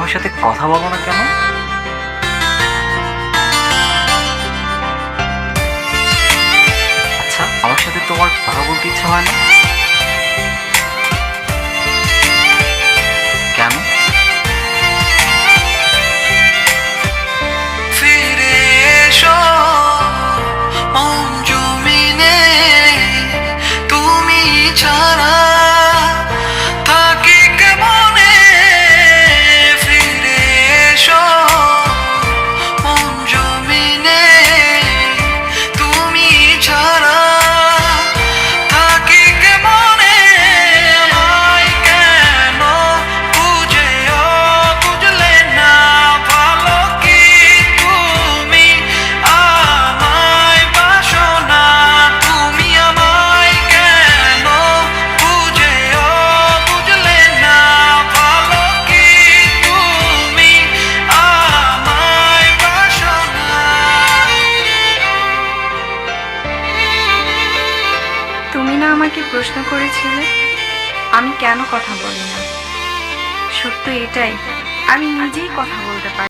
আমার সাথে কথা বলো না কেন? আচ্ছা, আমার সাথে তোমার কথা বলতে ইচ্ছা হয় না কেন? ফিরে এসো মন জমিনে, তুমি ছাড়া থাকি কেমনে। ফিরে এসো মন জমিনে, তুমি ছাড়া থাকি কেমনে। আমায় কেন বুঝেও বুঝলে না, ভালো কি তুমি আমায় বাসো না। তুমি আমায় কেন বুঝেও বুঝলে না, ভালো কি তুমি আমায় বাসো না। তুমি না আমাকে প্রশ্ন করেছিলে আমি কেন কথা বলি না? সত্য এটাই, আমি নিজেই কথা বলতে পারি।